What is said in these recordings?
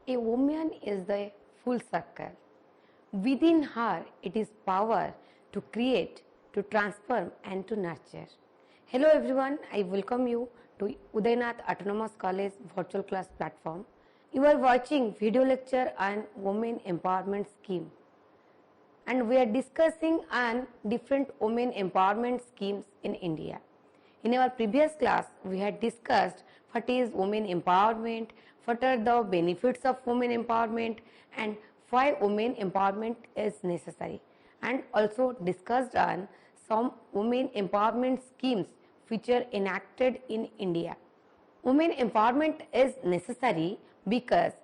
A woman is the full circle. Within her, it is power to create, to transform, and to nurture. Hello everyone, I welcome you to Udayanath Autonomous College virtual class platform. You are watching video lecture on Women Empowerment Scheme, and we are discussing on different women empowerment schemes in India. In our previous class, we had discussed what is women empowerment, what are the benefits of women empowerment, and why women empowerment is necessary, and also discussed on some women empowerment schemes which are enacted in India. Women empowerment is necessary because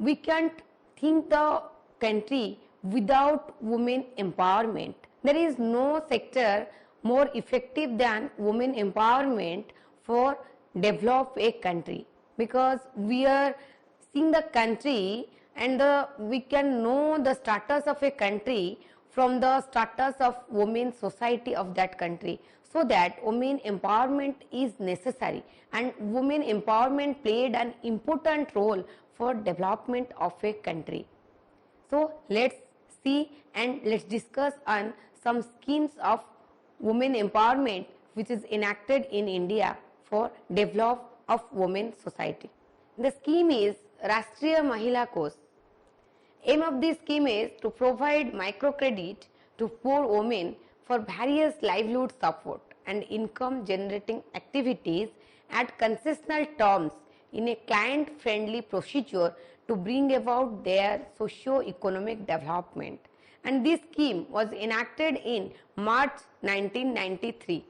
we can't think the country without women empowerment. There is no sector more effective than women empowerment for develop a country, because we are seeing the country and we can know the status of a country from the status of women society of that country. So that women empowerment is necessary, and women empowerment played an important role for development of a country. So let's see and let's discuss on some schemes of women empowerment which is enacted in India for development of women society. The scheme is Rashtriya Mahila Kosh. Aim of this scheme is to provide microcredit to poor women for various livelihood support and income generating activities at concessional terms in a client friendly procedure to bring about their socio-economic development. And this scheme was enacted in March 1993.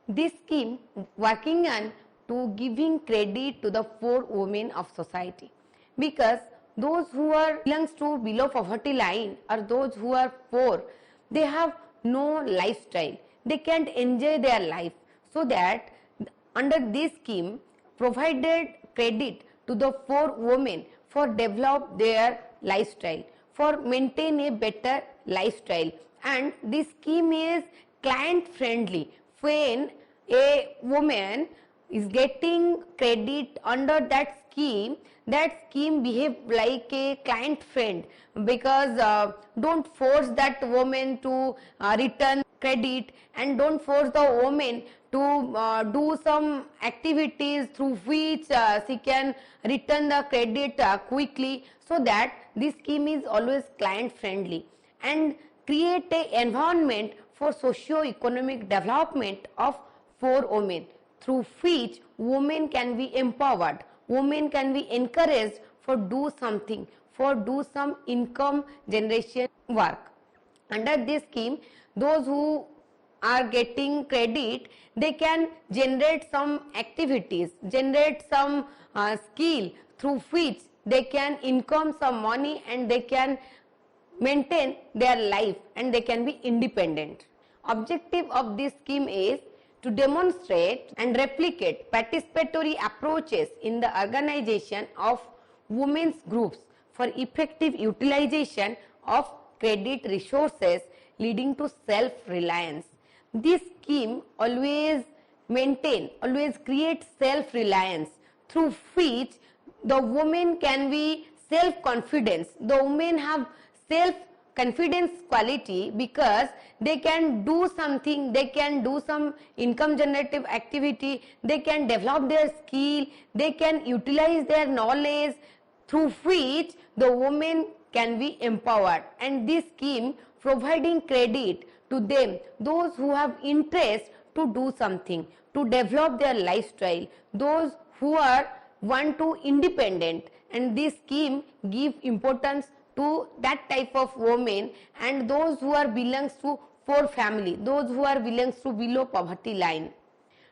This scheme working on to giving credit to the poor women of society, because those who are belongs to below poverty line or those who are poor, they have no lifestyle, they can't enjoy their life. So that under this scheme provided credit to the poor women for develop their lifestyle, for maintain a better lifestyle. And this scheme is client friendly. When a woman is getting credit under that scheme behave like a client friend, because don't force that woman to return credit, and don't force the woman to do some activities through which she can return the credit quickly. So that this scheme is always client friendly and create a environment for socio-economic development of poor women, through which women can be empowered, women can be encouraged for do something, for do some income generation work. Under this scheme, those who are getting credit, they can generate some activities, generate some skill through which they can income some money and they can maintain their life and they can be independent. Objective of this scheme is to demonstrate and replicate participatory approaches in the organization of women's groups for effective utilization of credit resources leading to self-reliance. This scheme always creates self-reliance, through which the women can be self-confidence. The women have self-confidence quality because they can do something, they can do some income generative activity, they can develop their skill, they can utilize their knowledge, through which the women can be empowered. And this scheme providing credit to them, those who have interest to do something, to develop their lifestyle, those who are want to independent, and this scheme give importance to that type of women and those who are belongs to poor family, those who are belongs to below poverty line.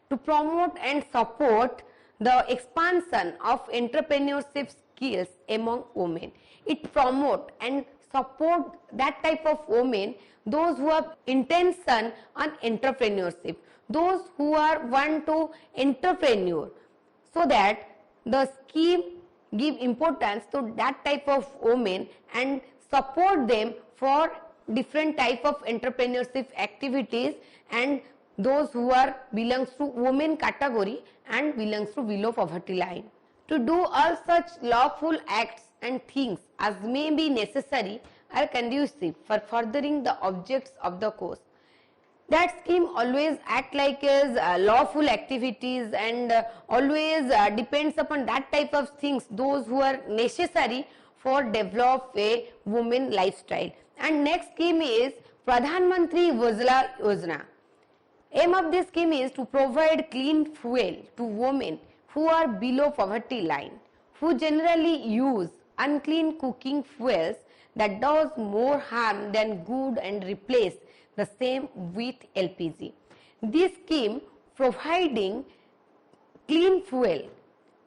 To promote and support the expansion of entrepreneurship skills among women, it promote and support that type of women, those who have intention on entrepreneurship, those who are want to entrepreneur, so that the scheme give importance to that type of women and support them for different type of entrepreneurship activities, and those who are belongs to women category and belongs to below poverty line. To do all such lawful acts and things as may be necessary are conducive for furthering the objects of the course. That scheme always act like as lawful activities and always depends upon that type of things, those who are necessary for develop a woman lifestyle. And next scheme is Pradhan Mantri Ujjwala Yojana. Aim of this scheme is to provide clean fuel to women who are below poverty line, who generally use unclean cooking fuels that does more harm than good, and replace the same with LPG. This scheme providing clean fuel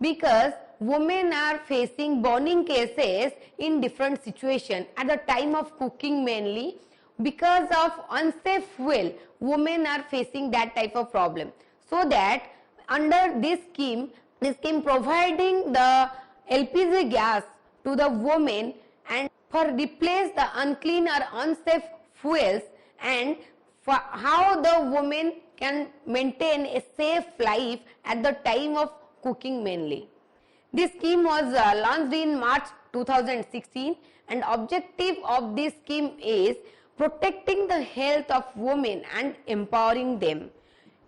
because women are facing burning cases in different situations at the time of cooking, mainly because of unsafe fuel. Women are facing that type of problem. So that under this scheme providing the LPG gas to the women and for replace the unclean or unsafe fuels, and for how the woman can maintain a safe life at the time of cooking mainly. This scheme was launched in March 2016, and objective of this scheme is protecting the health of women and empowering them.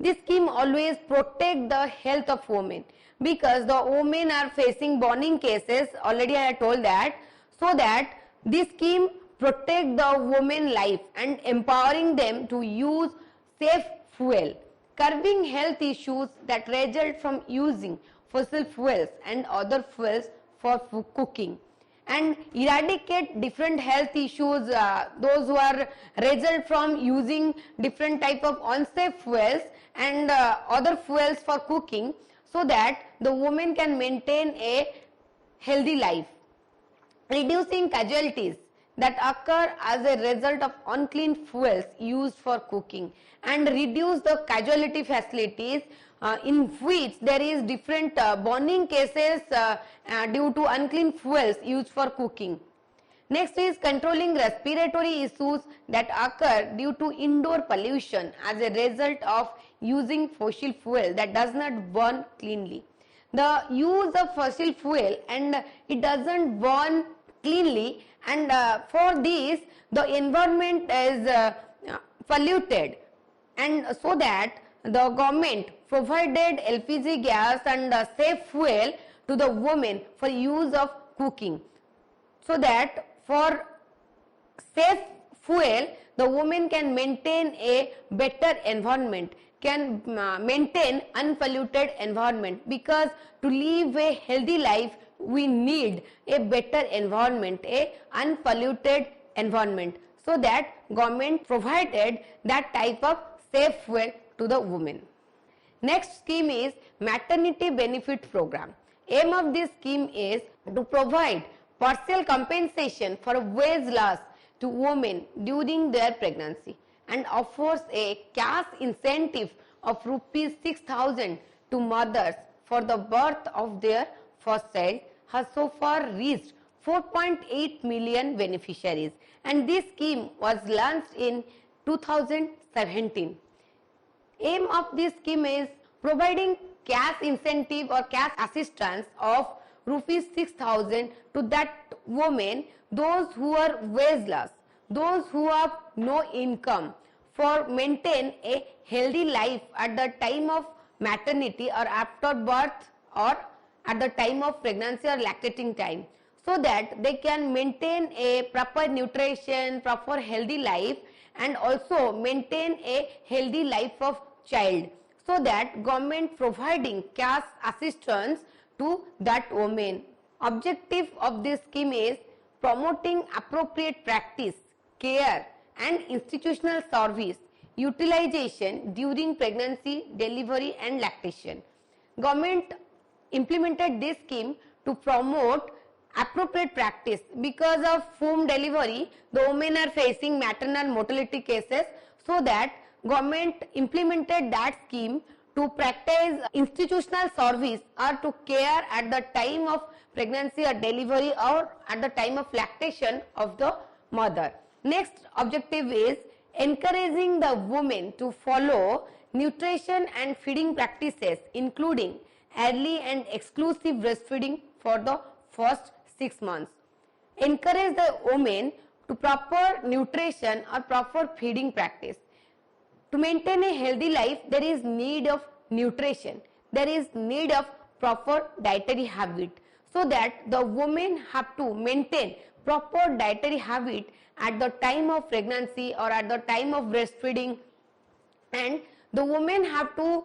This scheme always protect the health of women because the women are facing burning cases, already I told that, so that this scheme protect the women life and empowering them to use safe fuel, curbing health issues that result from using fossil fuels and other fuels for cooking, and eradicate different health issues, those who are result from using different type of unsafe fuels and other fuels for cooking, so that the woman can maintain a healthy life, reducing casualties that occur as a result of unclean fuels used for cooking, and reduce the casualty facilities in which there is different burning cases due to unclean fuels used for cooking. Next is controlling respiratory issues that occur due to indoor pollution as a result of using fossil fuel that does not burn cleanly. The use of fossil fuel and it doesn't burn cleanly, and for this the environment is polluted, and so that the government provided LPG gas and safe fuel to the women for use of cooking, so that for safe fuel the woman can maintain a better environment, can maintain unpolluted environment, because to live a healthy life we need a better environment, a unpolluted environment, so that government provided that type of safe fuel to the women. Next scheme is maternity benefit program. Aim of this scheme is to provide partial compensation for wage loss to women during their pregnancy, and offers a cash incentive of rupees 6,000 to mothers for the birth of their first child, has so far reached 4.8 million beneficiaries, and this scheme was launched in 2017. Aim of this scheme is providing cash incentive or cash assistance of rupees 6,000 to that women, those who are wageless, those who have no income, for maintain a healthy life at the time of maternity or after birth or at the time of pregnancy or lactating time, so that they can maintain a proper nutrition, proper healthy life, and also maintain a healthy life of child, so that government providing cash assistance to that woman. Objective of this scheme is promoting appropriate practice, care and institutional service utilization during pregnancy, delivery and lactation. Government implemented this scheme to promote appropriate practice because of whom delivery the women are facing maternal mortality cases, so that government implemented that scheme to practice institutional service or to care at the time of pregnancy or delivery or at the time of lactation of the mother. Next objective is encouraging the women to follow nutrition and feeding practices, including early and exclusive breastfeeding for the first 6 months encourage the women to proper nutrition or proper feeding practice. To maintain a healthy life, there is need of nutrition, there is need of proper dietary habit, so that the women have to maintain proper dietary habit at the time of pregnancy or at the time of breastfeeding, and the women have to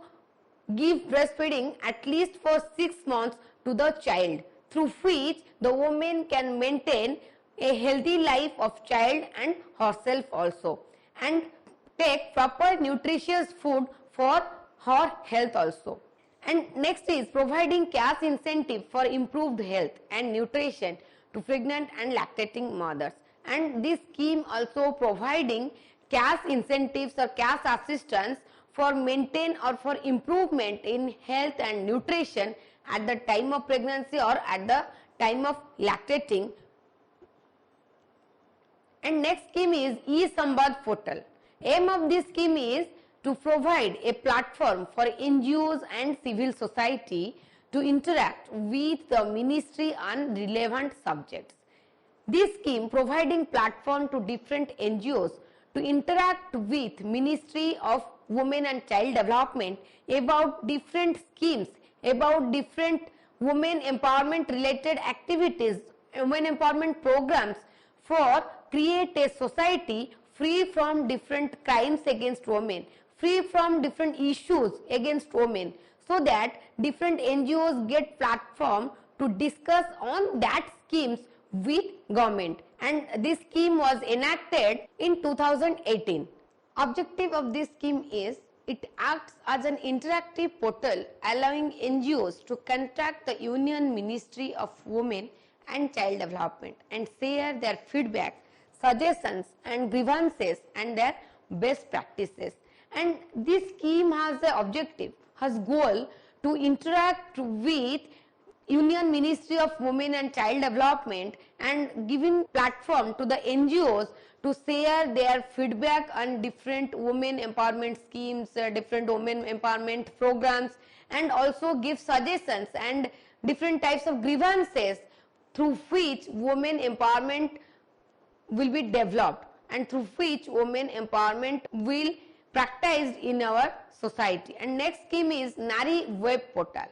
give breastfeeding at least for 6 months to the child, through which the woman can maintain a healthy life of child and herself also, and take proper nutritious food for her health also. And next is providing cash incentive for improved health and nutrition to pregnant and lactating mothers. And this scheme also providing cash incentives or cash assistance for maintain or for improvement in health and nutrition at the time of pregnancy or at the time of lactating. And next scheme is e-Samvad portal. Aim of this scheme is to provide a platform for NGOs and civil society to interact with the ministry on relevant subjects. This scheme providing platform to different NGOs to interact with Ministry of Women and Child Development about different schemes, about different women empowerment related activities, women empowerment programs, for create a society free from different crimes against women, free from different issues against women, so that different NGOs get platform to discuss on that schemes with government. And this scheme was enacted in 2018. Objective of this scheme is it acts as an interactive portal allowing NGOs to contact the Union Ministry of Women and Child Development and share their feedback, suggestions and grievances and their best practices. And this scheme has the objective, has goal to interact with Union Ministry of Women and Child Development and giving platform to the NGOs to share their feedback on different women empowerment schemes, different women empowerment programs, and also give suggestions and different types of grievances through which women empowerment will be developed and through which women empowerment will practiced in our society. And next scheme is Nari Web Portal.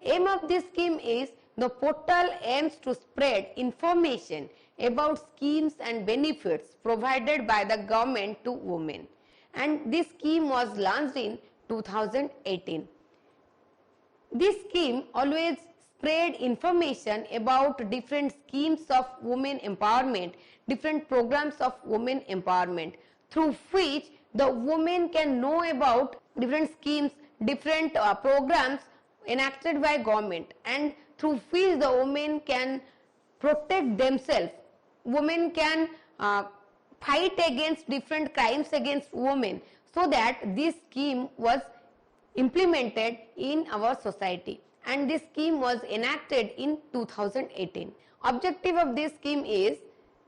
Aim of this scheme is the portal aims to spread information about schemes and benefits provided by the government to women, and this scheme was launched in 2018. This scheme always spread information about different schemes of women empowerment, different programs of women empowerment, through which the women can know about different schemes, different programs enacted by government, and through which the women can protect themselves. Women can fight against different crimes against women, so that this scheme was implemented in our society, and this scheme was enacted in 2018. Objective of this scheme is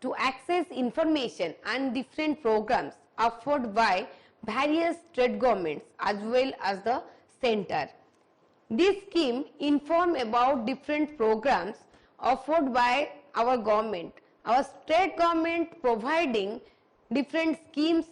to access information on different programs offered by various state governments as well as the center. This scheme inform about different programs offered by our government. Our state government providing different schemes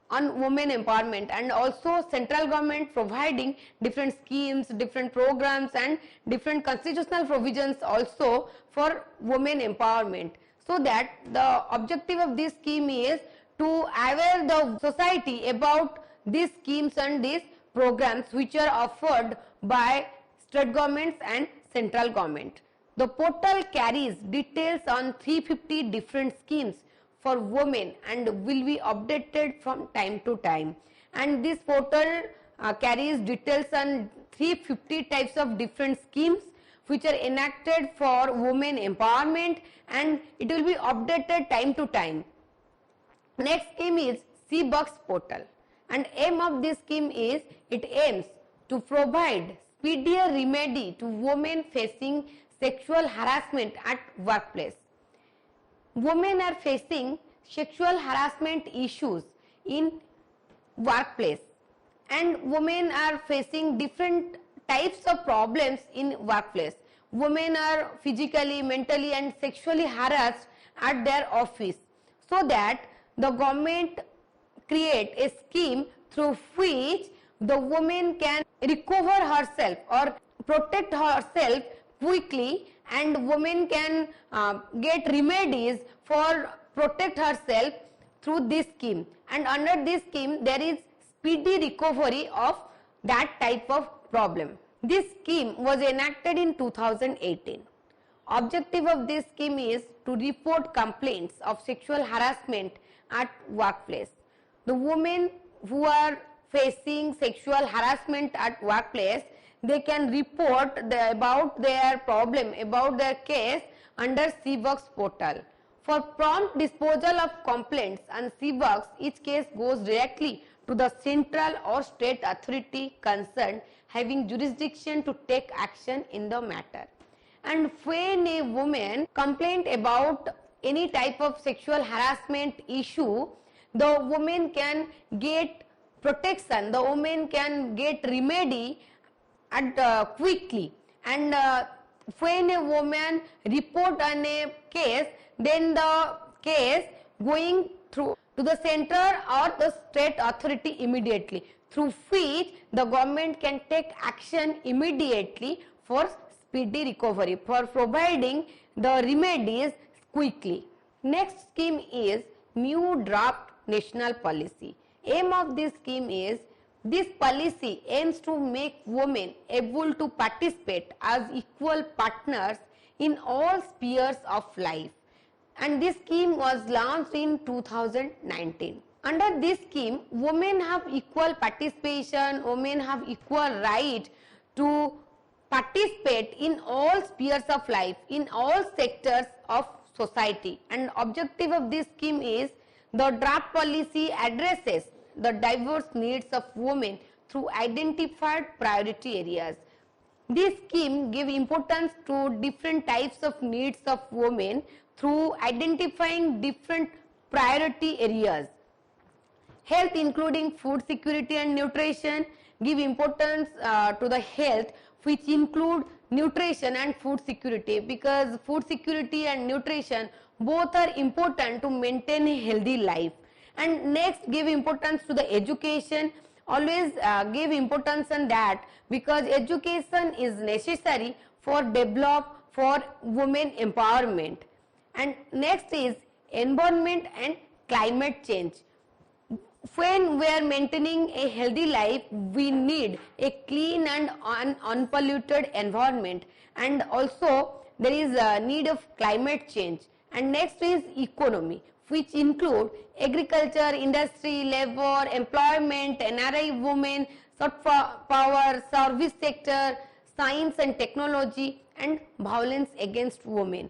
on women empowerment, and also central government providing different schemes, different programs and different constitutional provisions also for women empowerment. So that the objective of this scheme is to aware the society about these schemes and these programs which are offered by state governments and central government. The portal carries details on 350 different schemes for women and will be updated from time to time. And this portal carries details on 350 types of different schemes which are enacted for women empowerment, and it will be updated time to time. Next scheme is CBUX portal, and aim of this scheme is it aims to provide speedier remedy to women facing sexual harassment at workplace. Women are facing sexual harassment issues in workplace, and women are facing different types of problems in workplace. Women are physically, mentally and sexually harassed at their office, so that the government create a scheme through which the woman can recover herself or protect herself quickly, and woman can get remedies for protect herself through this scheme. And under this scheme there is speedy recovery of that type of problem. This scheme was enacted in 2018. Objective of this scheme is to report complaints of sexual harassment at workplace. The women who are facing sexual harassment at workplace, they can report about their problem, about their case under CWorks portal. For prompt disposal of complaints on CWorks, each case goes directly to the central or state authority concerned having jurisdiction to take action in the matter. And when a woman complains about any type of sexual harassment issue, the woman can get protection, the woman can get remedy at quickly. And when a woman report on a case, then the case going through to the center or the state authority immediately, through which the government can take action immediately for speedy recovery, for providing the remedies quickly. Next scheme is new draft national policy. Aim of this scheme is, this policy aims to make women able to participate as equal partners in all spheres of life, and this scheme was launched in 2019. Under this scheme, women have equal participation, women have equal right to participate in all spheres of life, in all sectors of society. And objective of this scheme is, the draft policy addresses the diverse needs of women through identified priority areas. This scheme gives importance to different types of needs of women through identifying different priority areas. Health, including food security and nutrition, give importance to the health, which include nutrition and food security, because food security and nutrition both are important to maintain a healthy life. And next, give importance to the education. Always give importance on that, because education is necessary for women empowerment. And next is environment and climate change. When we are maintaining a healthy life, we need a clean and unpolluted environment, and also there is a need of climate change. And next is economy, which include agriculture, industry, labor, employment, NRI women, soft power, service sector, science and technology, and violence against women.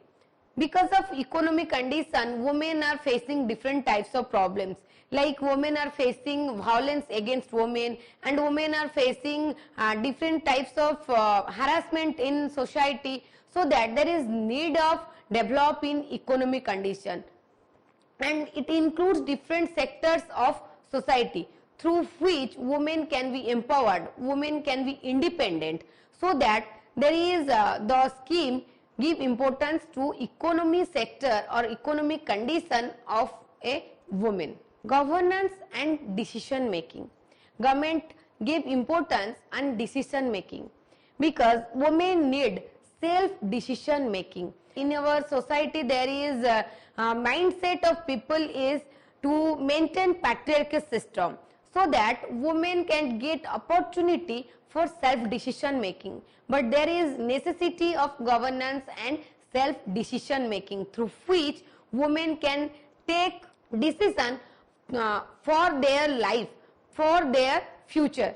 Because of economic condition, women are facing different types of problems, like women are facing violence against women, and women are facing different types of harassment in society, so that there is need of developing economic condition. And it includes different sectors of society through which women can be empowered, women can be independent, so that there is the scheme give importance to economy sector or economic condition of a woman. Governance and decision making. Government give importance and decision making, because women need self decision making. In our society, there is a mindset of people is to maintain patriarchal system, so that women can get opportunity for self decision making. But there is necessity of governance and self decision making, through which women can take decision for their life, for their future.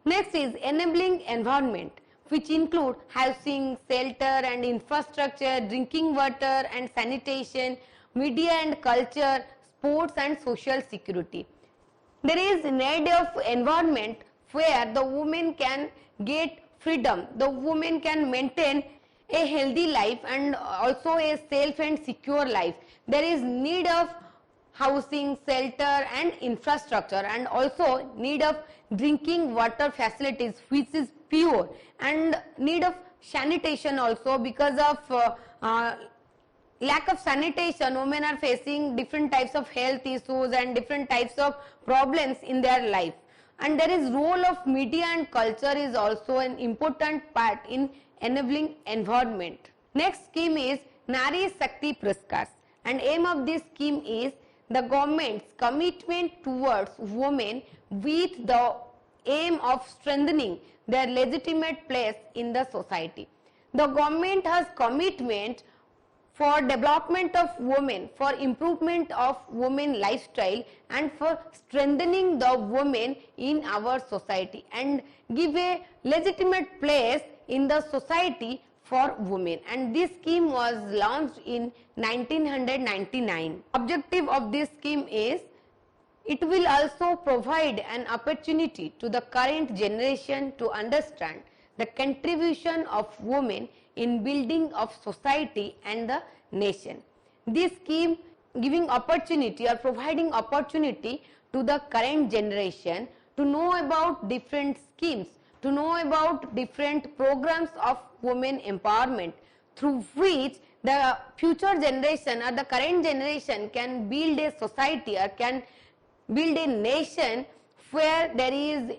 Next is enabling environment, which include housing, shelter and infrastructure, drinking water and sanitation, media and culture, sports and social security. There is need of environment where the woman can get freedom, the woman can maintain a healthy life and also a safe and secure life. There is need of housing, shelter and infrastructure, and also need of drinking water facilities which is pure, and need of sanitation also, because of lack of sanitation, women are facing different types of health issues and different types of problems in their life. And there is role of media and culture is also an important part in enabling environment. Next scheme is Nari Shakti Puraskars, and aim of this scheme is the government's commitment towards women with the aim of strengthening their legitimate place in the society. The government has commitment for development of women, for improvement of women lifestyle and for strengthening the women in our society and give a legitimate place in the society for women, and this scheme was launched in 1999. Objective of this scheme is it will also provide an opportunity to the current generation to understand the contribution of women in building of society and the nation. This scheme giving opportunity or providing opportunity to the current generation to know about different schemes, to know about different programs of women empowerment through which the future generation or the current generation can build a society or can build a nation where there is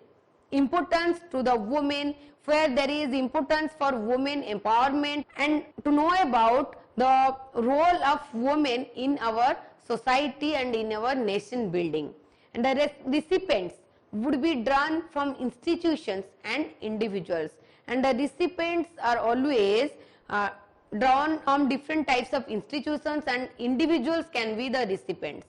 importance to the women, where there is importance for women empowerment, and to know about the role of women in our society and in our nation building. And the recipients would be drawn from institutions and individuals, and the recipients are always drawn from different types of institutions and individuals can be the recipients.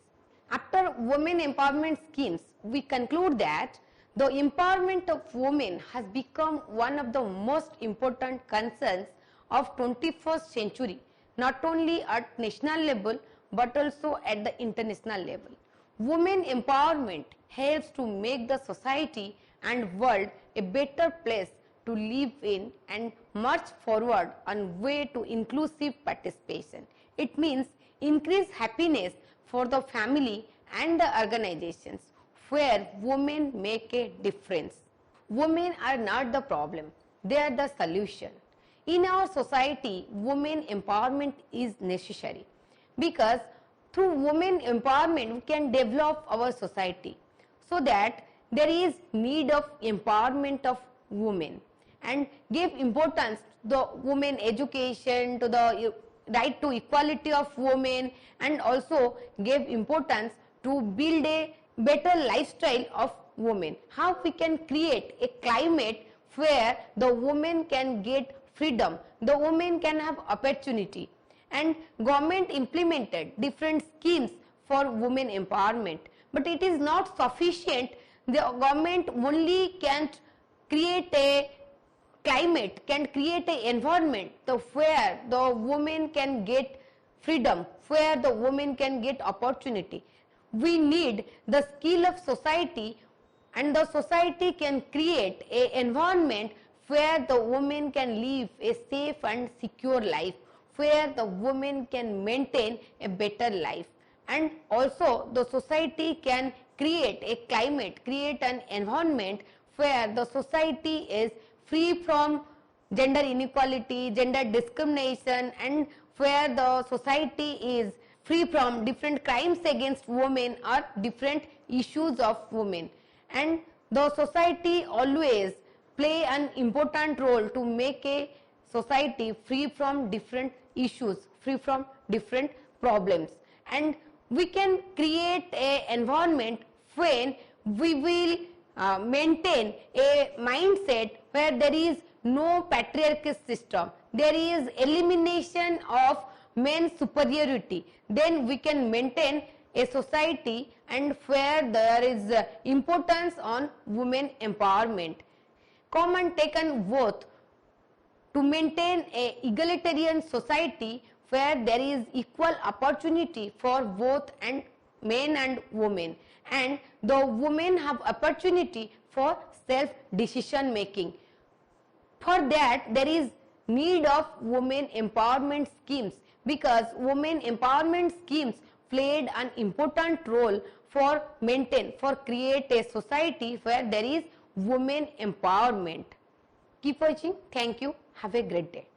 After women empowerment schemes, we conclude that the empowerment of women has become one of the most important concerns of 21st century, not only at national level but also at the international level. Women empowerment helps to make the society and world a better place to live in and march forward on way to inclusive participation. It means increase happiness for the family and the organizations where women make a difference. Women are not the problem, they are the solution. In our society, women empowerment is necessary because through women empowerment we can develop our society, so that there is need of empowerment of women and give importance to the women education, to the right to equality of women, and also give importance to build a better lifestyle of women. How we can create a climate where the women can get freedom, the women can have opportunity, and government implemented different schemes for women empowerment, but it is not sufficient. The government only can't create a climate, can create an environment where the women can get freedom, where the women can get opportunity. We need the skill of society, and the society can create an environment where the women can live a safe and secure life, where the women can maintain a better life, and also the society can create a climate, create an environment where the society is free from gender inequality, gender discrimination, and where the society is free from different crimes against women or different issues of women. And the society always play an important role to make a society free from different issues, free from different problems. And we can create an environment when we will maintain a mindset where there is no patriarchal system, there is elimination of men's superiority, then we can maintain a society and where there is importance on women empowerment. Come and take an oath to maintain a egalitarian society where there is equal opportunity for both and men and women, and the women have opportunity for self decision making. For that there is need of women empowerment schemes, because women empowerment schemes played an important role for create a society where there is women empowerment. Keep watching. Thank you. Have a great day.